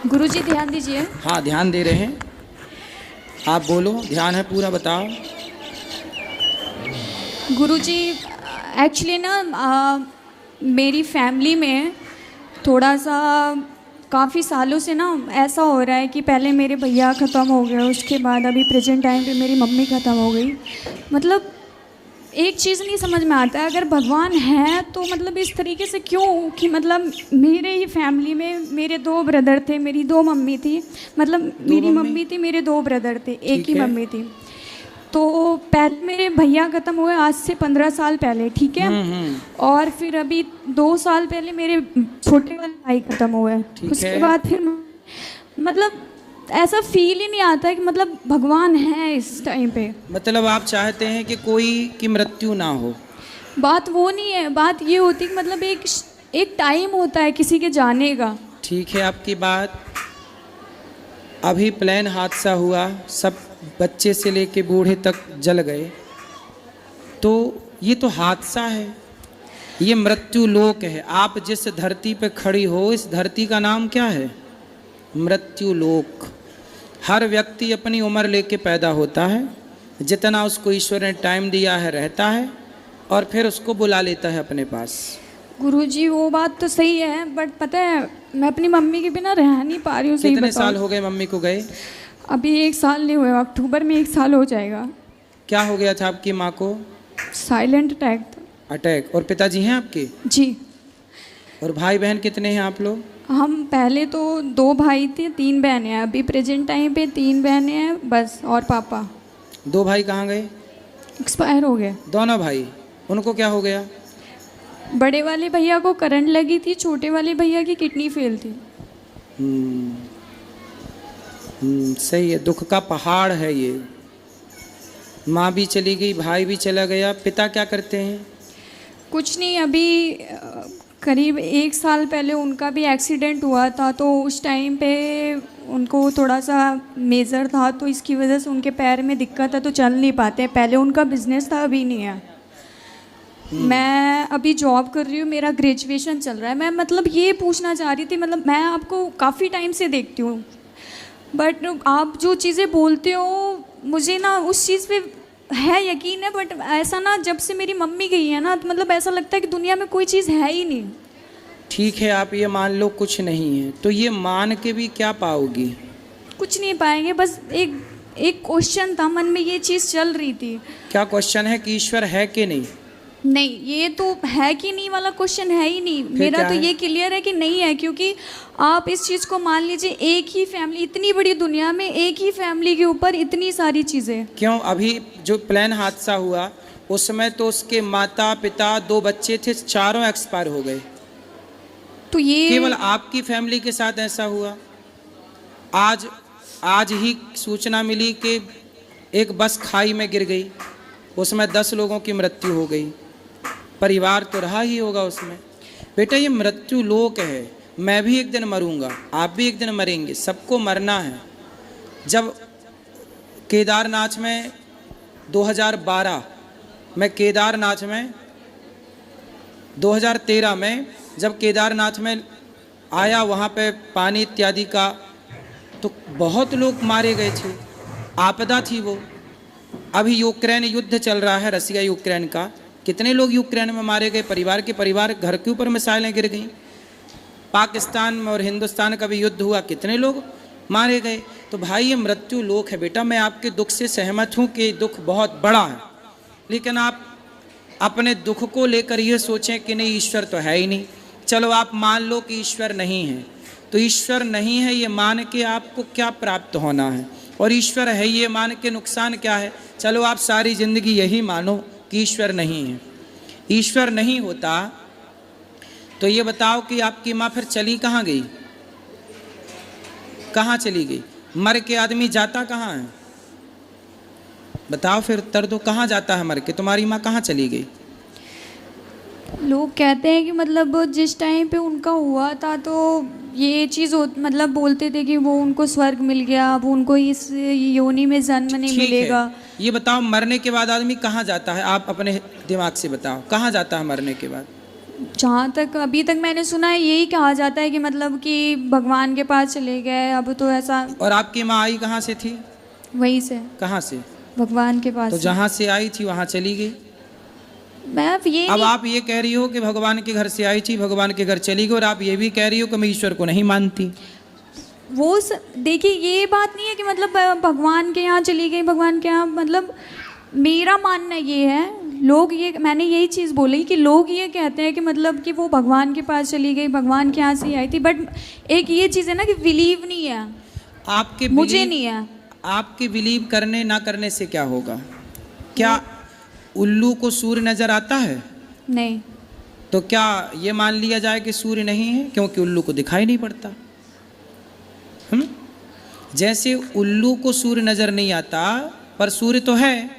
गुरुजी ध्यान दीजिए। हाँ, ध्यान दे रहे हैं। आप बोलो, ध्यान है पूरा, बताओ। गुरुजी एक्चुअली ना मेरी फैमिली में थोड़ा सा काफ़ी सालों से ना ऐसा हो रहा है कि पहले मेरे भैया ख़त्म हो गए, उसके बाद अभी प्रेजेंट टाइम पे मेरी मम्मी ख़त्म हो गई। मतलब एक चीज़ नहीं समझ में आता है, अगर भगवान है तो मतलब इस तरीके से क्यों कि मतलब मेरे ही फैमिली में मेरे दो ब्रदर थे, मेरी दो मम्मी थी। मतलब मेरी मम्मी थी, मेरे दो ब्रदर थे, एक ही मम्मी थी। तो पहले मेरे भैया ख़त्म हुए आज से 15 साल पहले, ठीक है। और फिर अभी 2 साल पहले मेरे छोटे वाले भाई ख़त्म हुए। उसके बाद फिर मतलब ऐसा फील ही नहीं आता है कि मतलब भगवान है इस टाइम पे। मतलब आप चाहते हैं कि कोई की मृत्यु ना हो? बात वो नहीं है, बात ये होती है कि मतलब एक टाइम होता है किसी के जाने का। ठीक है आपकी बात। अभी प्लेन हादसा हुआ, सब बच्चे से लेके बूढ़े तक जल गए, तो ये तो हादसा है, ये मृत्यु लोक है। आप जिस धरती पे खड़ी हो, इस धरती का नाम क्या है? मृत्यु लोक। हर व्यक्ति अपनी उम्र लेके पैदा होता है, जितना उसको ईश्वर ने टाइम दिया है रहता है, और फिर उसको बुला लेता है अपने पास। गुरुजी वो बात तो सही है, बट पता है मैं अपनी मम्मी के बिना रह नहीं पा रही हूँ। सही कितने बताओ। साल हो गए मम्मी को गए? अभी 1 साल नहीं हुआ, अक्टूबर में 1 साल हो जाएगा। क्या हो गया था आपकी माँ को? साइलेंट अटैक था। अटैक। और पिताजी हैं आपके? जी। और भाई बहन कितने हैं आप लोग? हम पहले तो 2 भाई थे, 3 बहनें हैं। अभी प्रेजेंट टाइम पे 3 बहनें हैं बस, और पापा। 2 भाई कहाँ गए? एक्सपायर हो गए दोनों भाई। उनको क्या हो गया? बड़े वाले भैया को करंट लगी थी, छोटे वाले भैया की किडनी फेल थी। सही है, दुख का पहाड़ है ये। माँ भी चली गई, भाई भी चला गया। पिता क्या करते हैं? कुछ नहीं, अभी करीब 1 साल पहले उनका भी एक्सीडेंट हुआ था, तो उस टाइम पे उनको थोड़ा सा मेजर था, तो इसकी वजह से उनके पैर में दिक्कत है, तो चल नहीं पाते। पहले उनका बिजनेस था, अभी नहीं है। मैं अभी जॉब कर रही हूँ, मेरा ग्रेजुएशन चल रहा है। मैं मतलब ये पूछना चाह रही थी, मतलब मैं आपको काफ़ी टाइम से देखती हूँ, बट आप जो चीज़ें बोलते हो मुझे ना उस चीज़ पे है यकीन है, बट ऐसा ना जब से मेरी मम्मी गई है ना, तो मतलब ऐसा लगता है कि दुनिया में कोई चीज़ है ही नहीं। ठीक है, आप ये मान लो कुछ नहीं है, तो ये मान के भी क्या पाओगी? कुछ नहीं पाएंगे, बस एक क्वेश्चन था मन में, ये चीज़ चल रही थी। क्या क्वेश्चन है कि ईश्वर है कि नहीं? नहीं, ये तो है कि नहीं वाला क्वेश्चन है ही नहीं। मेरा तो ये क्लियर है कि नहीं है, क्योंकि आप इस चीज़ को मान लीजिए, एक ही फैमिली, इतनी बड़ी दुनिया में एक ही फैमिली के ऊपर इतनी सारी चीज़ें। क्यों? अभी जो प्लेन हादसा हुआ उस समय तो उसके माता पिता 2 बच्चे थे, चारों एक्सपायर हो गए। तो ये केवल आपकी फैमिली के साथ ऐसा हुआ? आज ही सूचना मिली कि एक बस खाई में गिर गई, उसमें 10 लोगों की मृत्यु हो गई। परिवार तो रहा ही होगा उसमें। बेटा, ये मृत्यु लोक है। मैं भी एक दिन मरूंगा, आप भी एक दिन मरेंगे, सबको मरना है। जब केदारनाथ में 2012 में 2013 में जब केदारनाथ में आया, वहाँ पे पानी इत्यादि का, तो बहुत लोग मारे गए थे, आपदा थी वो। अभी यूक्रेन युद्ध चल रहा है, रसिया यूक्रेन का। कितने लोग यूक्रेन में मारे गए, परिवार के परिवार, घर के ऊपर मिसाइलें गिर गई। पाकिस्तान में और हिंदुस्तान का भी युद्ध हुआ, कितने लोग मारे गए। तो भाई ये मृत्यु लोक है। बेटा, मैं आपके दुख से सहमत हूँ कि दुख बहुत बड़ा है, लेकिन आप अपने दुख को लेकर ये सोचें कि नहीं ईश्वर तो है ही नहीं। चलो आप मान लो कि ईश्वर नहीं है, तो ईश्वर नहीं है ये मान के आपको क्या प्राप्त होना है, और ईश्वर है ये मान के नुकसान क्या है? चलो आप सारी जिंदगी यही मानो कि ईश्वर नहीं है। ईश्वर नहीं होता तो ये बताओ कि आपकी माँ फिर चली कहाँ गई? कहाँ चली गई? मर के आदमी जाता कहाँ है? बताओ फिर, उत्तर दो, कहाँ जाता है मर के? तुम्हारी माँ कहाँ चली गई? लोग कहते हैं कि मतलब जिस टाइम पे उनका हुआ था, तो ये चीज़ मतलब बोलते थे कि वो उनको स्वर्ग मिल गया, अब उनको इस योनि में जन्म नहीं मिलेगा। ये बताओ, मरने के बाद आदमी कहाँ जाता है? आप अपने दिमाग से बताओ, कहाँ जाता है मरने के बाद? जहाँ तक अभी तक मैंने सुना है यही कहा जाता है कि मतलब कि भगवान के पास चले गए, अब तो ऐसा। और आपकी माँ आई कहाँ से थी? वहीं से, कहाँ से? भगवान के पास तो से। जहाँ से आई थी वहाँ चली गई। मैं अब ये अब नहीं- आप ये कह रही हो कि भगवान के घर से आई थी, भगवान के घर चली गई, और आप ये भी कह रही हो कि मैं ईश्वर को नहीं मानती। देखिए ये बात नहीं है कि मतलब भगवान के यहाँ चली गई, भगवान के यहाँ, मतलब मेरा मानना ये है, लोग ये, मैंने यही चीज़ बोली कि लोग ये कहते हैं कि मतलब कि वो भगवान के पास चली गई, भगवान के यहाँ से ही आई थी, बट एक ये चीज़ है ना कि बिलीव नहीं है, आपके मुझे believe- नहीं है। आपके बिलीव करने ना करने से क्या होगा? क्या उल्लू को सूर्य नजर आता है? नहीं। तो क्या ये मान लिया जाए कि सूर्य नहीं है क्योंकि उल्लू को दिखाई नहीं पड़ता? जैसे उल्लू को सूर्य नजर नहीं आता पर सूर्य तो है,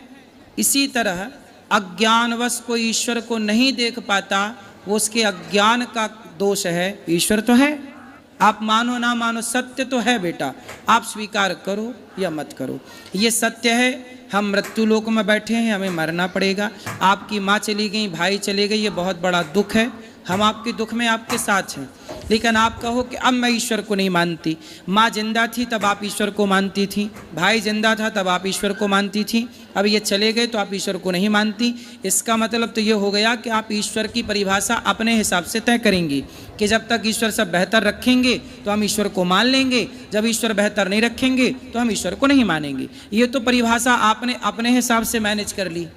इसी तरह अज्ञानवश कोई ईश्वर को नहीं देख पाता, वो उसके अज्ञान का दोष है। ईश्वर तो है, आप मानो ना मानो, सत्य तो है बेटा, आप स्वीकार करो या मत करो, ये सत्य है। हम मृत्यु लोक में बैठे हैं, हमें मरना पड़ेगा। आपकी माँ चली गई, भाई चले गए, ये बहुत बड़ा दुख है, हम आपके दुख में आपके साथ हैं। लेकिन आप कहो कि अब मैं ईश्वर को नहीं मानती। माँ जिंदा थी तब आप ईश्वर को मानती थी, भाई जिंदा था तब आप ईश्वर को मानती थी, अब ये चले गए तो आप ईश्वर को नहीं मानती। इसका मतलब तो ये हो गया कि आप ईश्वर की परिभाषा अपने हिसाब से तय करेंगी कि जब तक ईश्वर सब बेहतर रखेंगे तो हम ईश्वर को मान लेंगे, जब ईश्वर बेहतर नहीं रखेंगे तो हम ईश्वर को नहीं मानेंगे। ये तो परिभाषा आपने अपने हिसाब से मैनेज कर ली,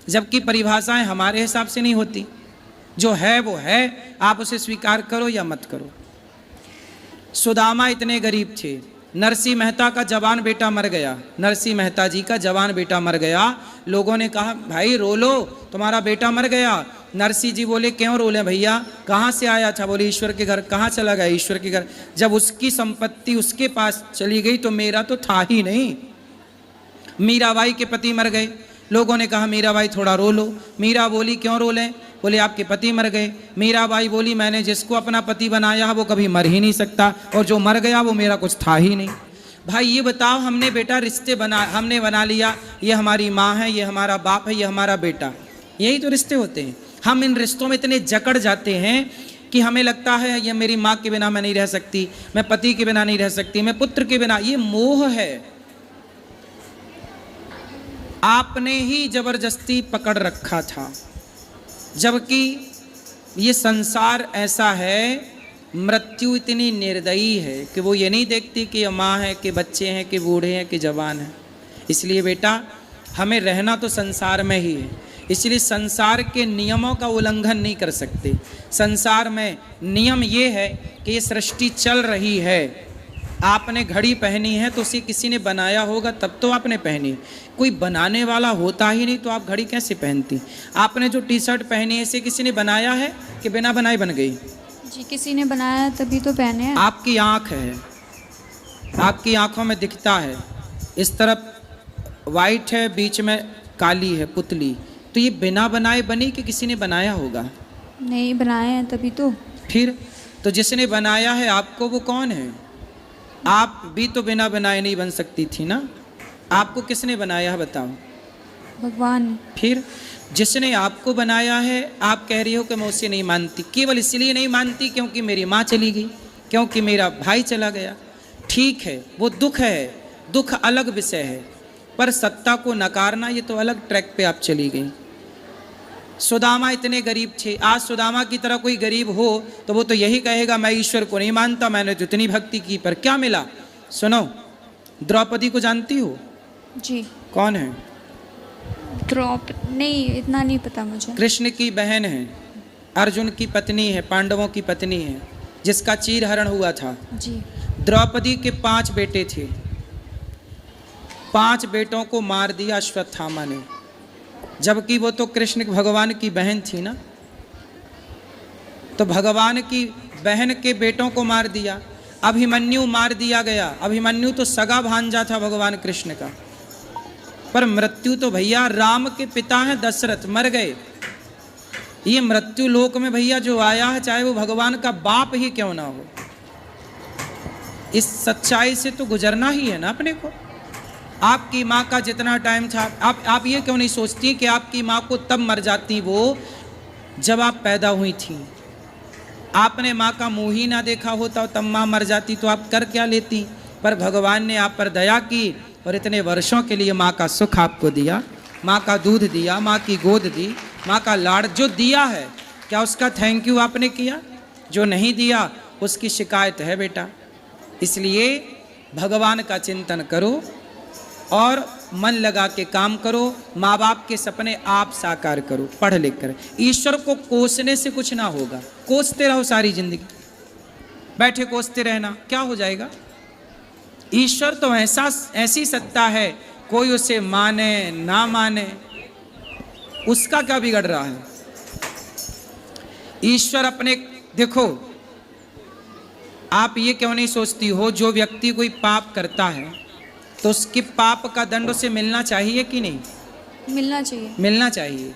जबकि परिभाषाएं हमारे हिसाब से नहीं होती। जो है वो है, आप उसे स्वीकार करो या मत करो। सुदामा इतने गरीब थे, नरसिंह मेहता का जवान बेटा मर गया, नरसिंह मेहता जी का जवान बेटा मर गया। लोगों ने कहा भाई रो लो, तुम्हारा बेटा मर गया। नरसिंह जी बोले क्यों रोले भैया, कहाँ से आया था? बोले ईश्वर के घर। कहाँ चला गया? ईश्वर के घर। जब उसकी संपत्ति उसके पास चली गई तो मेरा तो था ही नहीं। मीराबाई के पति मर गए, लोगों ने कहा मीराबाई थोड़ा रो लो। मीरा बोली क्यों रो लें? बोले आपके पति मर गए। मीराबाई बोली मैंने जिसको अपना पति बनाया वो कभी मर ही नहीं सकता, और जो मर गया वो मेरा कुछ था ही नहीं। भाई ये बताओ, हमने बेटा रिश्ते हमने बना लिया, ये हमारी माँ है, ये हमारा बाप है, ये हमारा बेटा, यही तो रिश्ते होते हैं। हम इन रिश्तों में इतने जकड़ जाते हैं कि हमें लगता है ये मेरी माँ के बिना मैं नहीं रह सकती, मैं पति के बिना नहीं रह सकती, मैं पुत्र के बिना। ये मोह है, आपने ही जबरदस्ती पकड़ रखा था। जबकि ये संसार ऐसा है, मृत्यु इतनी निर्दयी है कि वो ये नहीं देखती कि ये माँ है कि बच्चे हैं कि बूढ़े हैं कि जवान हैं। इसलिए बेटा हमें रहना तो संसार में ही है, इसलिए संसार के नियमों का उल्लंघन नहीं कर सकते। संसार में नियम ये है कि ये सृष्टि चल रही है, आपने घड़ी पहनी है तो उसे किसी ने बनाया होगा तब तो आपने पहनी, कोई बनाने वाला होता ही नहीं तो आप घड़ी कैसे पहनती? आपने जो टी शर्ट पहनी है इसे किसी ने बनाया है कि बिना बनाए बन गई? जी किसी ने बनाया तभी तो पहने हैं। आपकी आँख है, आपकी आँखों में दिखता है, इस तरफ वाइट है, बीच में काली है पुतली, तो ये बिना बनाए बनी कि किसी ने बनाया होगा? नहीं बनाए हैं तभी तो। फिर तो जिसने बनाया है आपको वो कौन है? आप भी तो बिना बनाए नहीं बन सकती थी ना, आपको किसने बनाया है बताओ? भगवान। फिर जिसने आपको बनाया है आप कह रही हो कि मैं उसे नहीं मानती, केवल इसलिए नहीं मानती क्योंकि मेरी माँ चली गई, क्योंकि मेरा भाई चला गया। ठीक है वो दुख है, दुख अलग विषय है, पर सत्ता को नकारना ये तो अलग ट्रैक पे आप चली गई। सुदामा इतने गरीब थे, आज सुदामा की तरह कोई गरीब हो तो वो तो यही कहेगा मैं ईश्वर को नहीं मानता, मैंने तो इतनी भक्ति की, पर क्या मिला? सुनो, द्रौपदी को जानती हो? जी। कौन है? नहीं इतना नहीं पता मुझे। कृष्ण की बहन है, अर्जुन की पत्नी है, पांडवों की पत्नी है, जिसका चीर हरण हुआ था। जी। द्रौपदी के 5 बेटे थे, 5 बेटों को मार दिया अश्वत्थामा ने, जबकि वो तो कृष्ण भगवान की बहन थी ना, तो भगवान की बहन के बेटों को मार दिया। अभिमन्यु मार दिया गया, अभिमन्यु तो सगा भांजा था भगवान कृष्ण का, पर मृत्यु तो भैया राम के पिता हैं दशरथ, मर गए। ये मृत्यु लोक में भैया जो आया है, चाहे वो भगवान का बाप ही क्यों ना हो, इस सच्चाई से तो गुजरना ही है ना अपने को। आपकी माँ का जितना टाइम था, आप ये क्यों नहीं सोचती कि आपकी माँ को तब मर जाती वो जब आप पैदा हुई थी आपने माँ का मुंह ही ना देखा होता तब माँ मर जाती तो आप कर क्या लेती। पर भगवान ने आप पर दया की और इतने वर्षों के लिए माँ का सुख आपको दिया, माँ का दूध दिया, माँ की गोद दी, माँ का लाड़ जो दिया है, क्या उसका थैंक यू आपने किया? जो नहीं दिया उसकी शिकायत है बेटा। इसलिए भगवान का चिंतन करो और मन लगा के काम करो, माँ बाप के सपने आप साकार करो पढ़ लिख कर। ईश्वर को कोसने से कुछ ना होगा, कोसते रहो सारी जिंदगी, बैठे कोसते रहना क्या हो जाएगा। ईश्वर तो ऐसी सत्ता है, कोई उसे माने ना माने उसका क्या बिगड़ रहा है। ईश्वर अपने, देखो आप ये क्यों नहीं सोचती हो जो व्यक्ति कोई पाप करता है तो उसके पाप का दंड उसे मिलना चाहिए कि नहीं? मिलना चाहिए, मिलना चाहिए।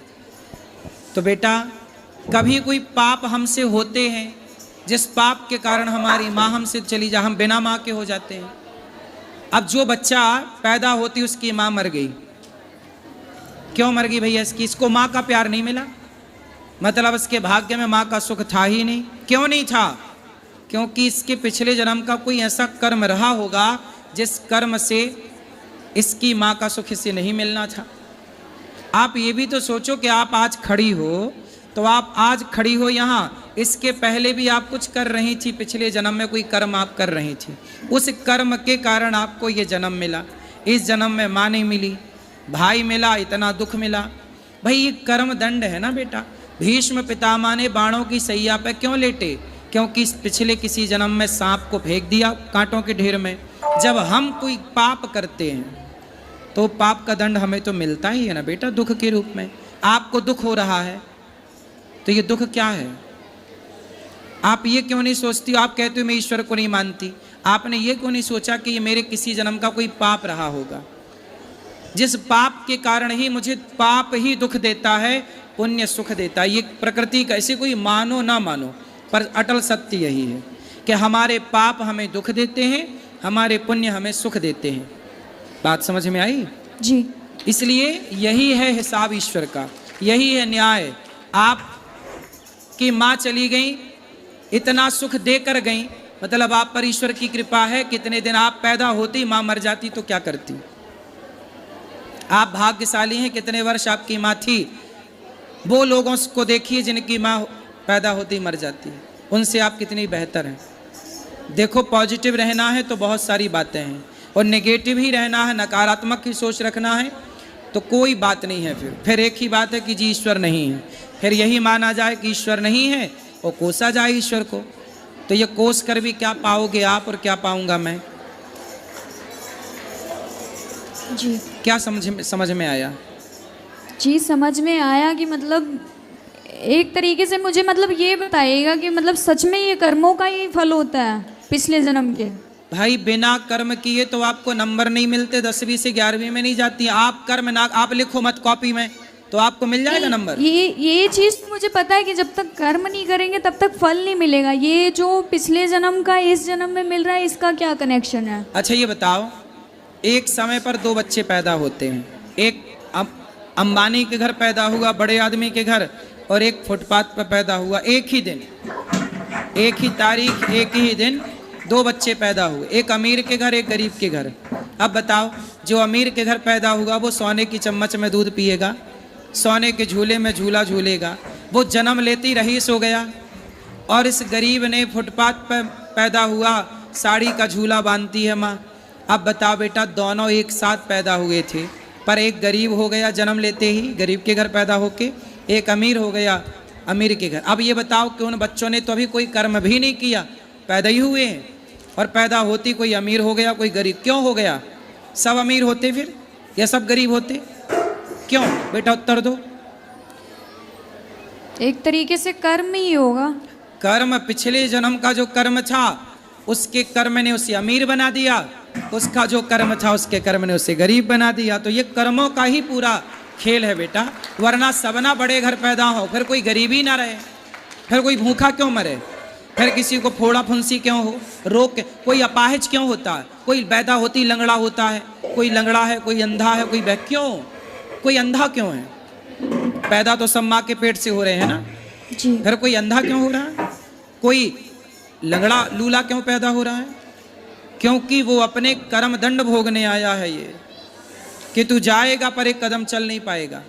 तो बेटा कभी कोई पाप हमसे होते हैं जिस पाप के कारण हमारी माँ हमसे चली जा, हम बिना माँ के हो जाते हैं। अब जो बच्चा पैदा होती उसकी माँ मर गई, क्यों मर गई भैया? इसको माँ का प्यार नहीं मिला, मतलब इसके भाग्य में माँ का सुख था ही नहीं। क्यों नहीं था? क्योंकि इसके पिछले जन्म का कोई ऐसा कर्म रहा होगा जिस कर्म से इसकी माँ का सुख इसे नहीं मिलना था। आप ये भी तो सोचो कि आप आज खड़ी हो तो आप आज खड़ी हो यहाँ, इसके पहले भी आप कुछ कर रही थी, पिछले जन्म में कोई कर्म आप कर रही थी, उस कर्म के कारण आपको ये जन्म मिला। इस जन्म में माँ नहीं मिली, भाई मिला, इतना दुख मिला। भाई ये कर्म दंड है ना बेटा। भीष्म पितामह ने बाणों की सैया पे क्यों लेटे? क्योंकि पिछले किसी जन्म में सांप को फेंक दिया कांटों के ढेर में। जब हम कोई पाप करते हैं तो पाप का दंड हमें तो मिलता ही है ना बेटा, दुख के रूप में। आपको दुख हो रहा है तो ये दुख क्या है? आप ये क्यों नहीं सोचती? आप कहते हो मैं ईश्वर को नहीं मानती, आपने ये क्यों नहीं सोचा कि ये मेरे किसी जन्म का कोई पाप रहा होगा, जिस पाप के कारण ही मुझे पाप ही दुख देता है, पुण्य सुख देता है। ये प्रकृति का, ऐसे कोई मानो ना मानो पर अटल सत्य यही है कि हमारे पाप हमें दुख देते हैं, हमारे पुण्य हमें सुख देते हैं। बात समझ में आई जी? इसलिए यही है हिसाब ईश्वर का, यही है न्याय। आप की माँ चली गई, इतना सुख देकर गई, मतलब आप पर ईश्वर की कृपा है। कितने दिन आप पैदा होती माँ मर जाती तो क्या करती? आप भाग्यशाली हैं, कितने वर्ष आपकी माँ थी। वो लोगों को देखिए जिनकी माँ पैदा होती मर जाती है, उनसे आप कितनी बेहतर हैं। देखो पॉजिटिव रहना है तो बहुत सारी बातें हैं, और नेगेटिव ही रहना है, नकारात्मक ही सोच रखना है तो कोई बात नहीं है। फिर एक ही बात है कि जी ईश्वर नहीं है। फिर यही माना जाए कि ईश्वर नहीं है और कोसा जाए ईश्वर को, तो ये कोस कर भी क्या पाओगे आप और क्या पाऊंगा मैं? जी क्या समझ में आया? जी समझ में आया कि मतलब एक तरीके से मुझे मतलब ये बताइएगा कि मतलब सच में ये कर्मों का ही फल होता है पिछले जन्म के? भाई बिना कर्म किए तो आपको नंबर नहीं मिलते, 10वीं से 11वीं में नहीं जाती। आप कर्म ना, आप लिखो मत कॉपी में तो आपको मिल जाएगा नंबर। ये चीज़ तो मुझे पता है कि जब तक कर्म नहीं करेंगे तब तक फल नहीं मिलेगा। ये जो पिछले जन्म का इस जन्म में मिल रहा है, इसका क्या कनेक्शन है? अच्छा ये बताओ, एक समय पर दो बच्चे पैदा होते हैं, एक अंबानी के घर पैदा हुआ, बड़े आदमी के घर, और एक फुटपाथ पर पैदा हुआ। एक ही दिन, एक ही तारीख, एक ही दिन दो बच्चे पैदा हुए, एक अमीर के घर, एक गरीब के घर। अब बताओ, जो अमीर के घर पैदा हुआ वो सोने की चम्मच में दूध पिएगा, सोने के झूले में झूला झूलेगा, वो जन्म लेते ही रईस हो गया। और इस गरीब ने फुटपाथ पर पैदा हुआ, साड़ी का झूला बांधती है माँ। अब बताओ बेटा, दोनों एक साथ पैदा हुए थे, पर एक गरीब हो गया जन्म लेते ही, गरीब के घर पैदा होके, एक अमीर हो गया अमीर के घर। अब ये बताओ कि उन बच्चों ने तो अभी कोई कर्म भी नहीं किया, पैदा ही हुए हैं, और पैदा होती कोई अमीर हो गया कोई गरीब। क्यों हो गया? सब अमीर होते फिर या सब गरीब होते? क्यों बेटा, उत्तर दो। एक तरीके से कर्म ही होगा। कर्म, पिछले जन्म का जो कर्म था उसके कर्म ने उसे अमीर बना दिया, उसका जो कर्म था उसके कर्म ने उसे गरीब बना दिया। तो ये कर्मों का ही पूरा खेल है बेटा, वरना सबना बड़े घर पैदा हो, फिर कोई गरीबी ना रहे, फिर कोई भूखा क्यों मरे, फिर किसी को फोड़ा फुंसी क्यों हो, रोग, कोई अपाहिज क्यों होता है, कोई पैदा होती लंगड़ा होता है, कोई लंगड़ा है, कोई अंधा है, कोई क्यों, कोई अंधा क्यों है? पैदा तो सब माँ के पेट से हो रहे हैं ना। जी। फिर कोई अंधा क्यों हो रहा है, कोई लंगड़ा लूला क्यों पैदा हो रहा है? क्योंकि वो अपने कर्म दंड भोगने आया है, ये कि तू जाएगा पर एक कदम चल नहीं पाएगा।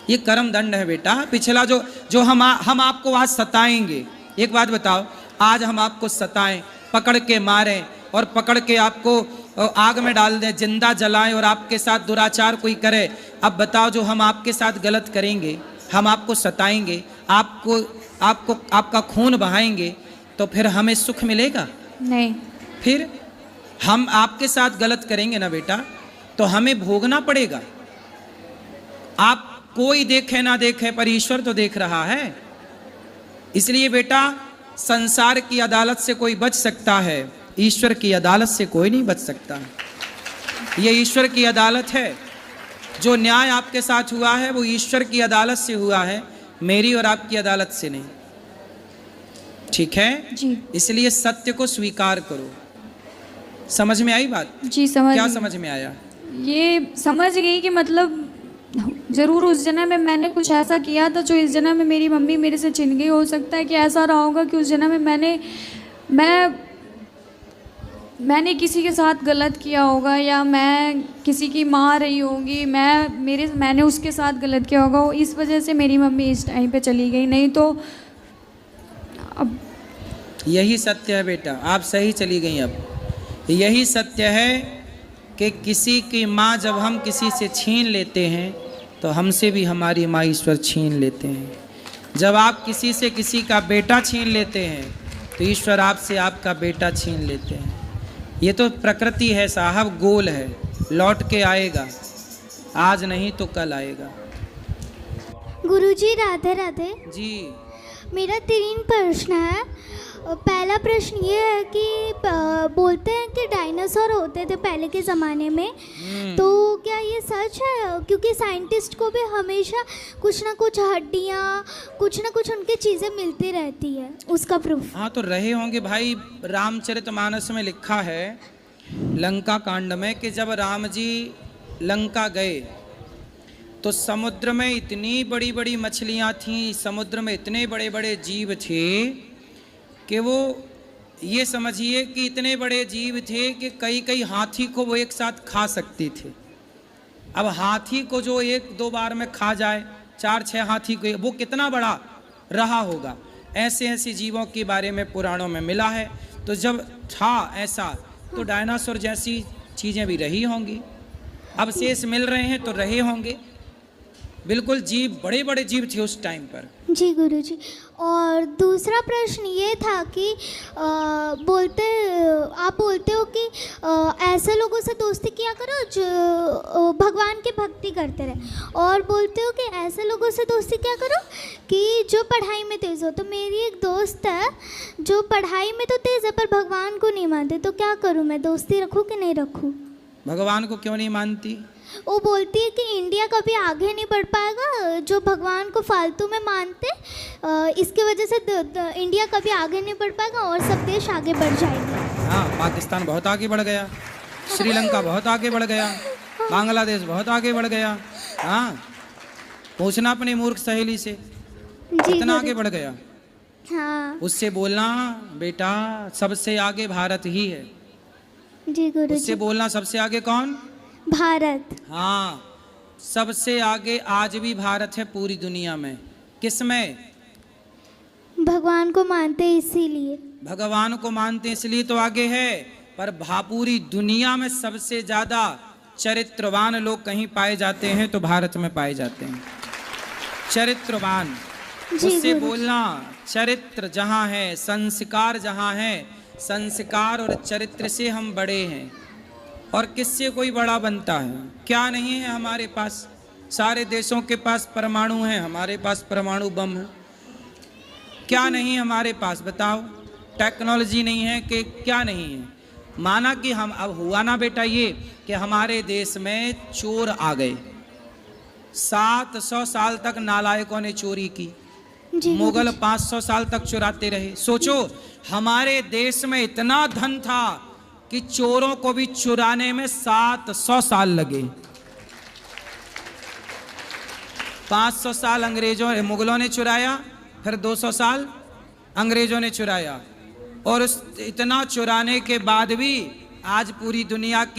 ये कर्म दंड है बेटा। पिछला जो हम आपको आज सताएंगे, एक बात बताओ, आज हम आपको सताएं, पकड़ के मारें और पकड़ के आपको आग में डाल दें, जिंदा जलाएं और आपके साथ दुराचार कोई करे, अब बताओ जो हम आपके साथ गलत करेंगे, हम आपको सताएंगे, आपका खून बहाएंगे, तो फिर हमें सुख मिलेगा? नहीं। फिर हम आपके साथ गलत करेंगे ना बेटा, तो हमें भोगना पड़ेगा। आप कोई देखे ना देखे पर ईश्वर तो देख रहा है। इसलिए बेटा, संसार की अदालत से कोई बच सकता है, ईश्वर की अदालत से कोई नहीं बच सकता। ये ईश्वर की अदालत है। जो न्याय आपके साथ हुआ है वो ईश्वर की अदालत से हुआ है, मेरी और आपकी अदालत से नहीं। ठीक है जी। इसलिए सत्य को स्वीकार करो। समझ में आई बात? जी समझ क्या गई। समझ में आया? ये समझ गई कि मतलब ज़रूर उस जन्म में मैंने कुछ ऐसा किया था जो इस जन्म में मेरी मम्मी मेरे से छिन गई। हो सकता है कि ऐसा रहा होगा कि उस जन्म में मैंने किसी के साथ गलत किया होगा, या मैं किसी की माँ रही होगी, मैंने उसके साथ गलत किया होगा, इस वजह से मेरी मम्मी इस टाइम पे चली गई। नहीं तो अब यही सत्य है बेटा, आप सही चली गई। अब यही सत्य है कि किसी की माँ जब हम किसी से छीन लेते हैं तो हमसे भी हमारी माँ ईश्वर छीन लेते हैं। जब आप किसी से किसी का बेटा छीन लेते हैं तो ईश्वर आपसे आपका बेटा छीन लेते हैं। ये तो प्रकृति है साहब, गोल है, लौट के आएगा, आज नहीं तो कल आएगा। गुरुजी राधे राधे। जी। मेरा 3 प्रश्न है। पहला प्रश्न ये है कि बोलते हैं कि डायनासोर होते थे पहले के ज़माने में, तो क्या ये सच है? क्योंकि साइंटिस्ट को भी हमेशा कुछ ना कुछ हड्डियाँ, कुछ ना कुछ उनकी चीज़ें मिलती रहती है, उसका प्रूफ। हाँ तो रहे होंगे भाई। रामचरितमानस में लिखा है लंका कांड में कि जब राम जी लंका गए तो समुद्र में इतनी बड़ी बड़ी मछलियाँ थीं, समुद्र में इतने बड़े बड़े जीव थे कि वो ये समझिए कि इतने बड़े जीव थे कि कई कई हाथी को वो एक साथ खा सकते थे। अब हाथी को जो 1-2 बार में खा जाए, 4-6 हाथी को, वो कितना बड़ा रहा होगा। ऐसे ऐसे जीवों के बारे में पुराणों में मिला है। तो जब था ऐसा तो डायनासोर जैसी चीज़ें भी रही होंगी, अवशेष मिल रहे हैं तो रहे होंगे। बिल्कुल जीव, बड़े बड़े जीव थे उस टाइम पर। जी गुरुजी। और दूसरा प्रश्न ये था कि आप बोलते हो कि ऐसे लोगों से दोस्ती किया करो जो भगवान की भक्ति करते रहे, और बोलते हो कि ऐसे लोगों से दोस्ती किया करो कि जो पढ़ाई में तेज़ हो। तो मेरी एक दोस्त है जो पढ़ाई में तो तेज़ है पर भगवान को नहीं मानते, तो क्या करूँ मैं? दोस्ती रखूँ कि नहीं रखूँ? भगवान को क्यों नहीं मानती? वो बोलती है कि इंडिया कभी आगे नहीं बढ़ पाएगा जो भगवान को फालतू में मानते, इसकी वजह से इंडिया कभी आगे नहीं बढ़ पाएगा और सब देश आगे बढ़ जाएंगे। हाँ, पाकिस्तान बहुत आगे बढ़ गया, श्रीलंका बहुत आगे बढ़ गया, बांग्लादेश बहुत आगे बढ़ गया। हाँ, पूछना अपनी मूर्ख सहेली से कितना आगे बढ़ गया। हाँ उससे बोलना बेटा सबसे आगे भारत ही है। जी गुरु उससे बोलना सबसे आगे कौन? भारत। हाँ, सबसे आगे आज भी भारत है पूरी दुनिया में। किसमें? भगवान को मानते इसीलिए। भगवान को मानते इसलिए तो आगे है, पर पूरी दुनिया में सबसे ज़्यादा चरित्रवान लोग कहीं पाए जाते हैं तो भारत में पाए जाते हैं। चरित्रवान, उससे बोलना चरित्र जहाँ है, संस्कार जहाँ है, संस्कार और चरित्र से हम बड़े हैं। और किससे कोई बड़ा बनता है? क्या नहीं है हमारे पास? सारे देशों के पास परमाणु हैं, हमारे पास परमाणु बम है। क्या नहीं हमारे पास बताओ? टेक्नोलॉजी नहीं है कि क्या नहीं है? माना कि हम, अब हुआ ना बेटा ये कि हमारे देश में चोर आ गए, 700 साल तक नालायकों ने चोरी की, मुगल 500 साल तक चुराते रहे। सोचो हमारे देश में इतना धन था कि चोरों को भी चुराने में 700 साल लगे। 500 साल अंग्रेजों मुगलों ने चुराया, फिर 200 साल अंग्रेज़ों ने चुराया, और उस इतना चुराने के बाद भी आज पूरी दुनिया की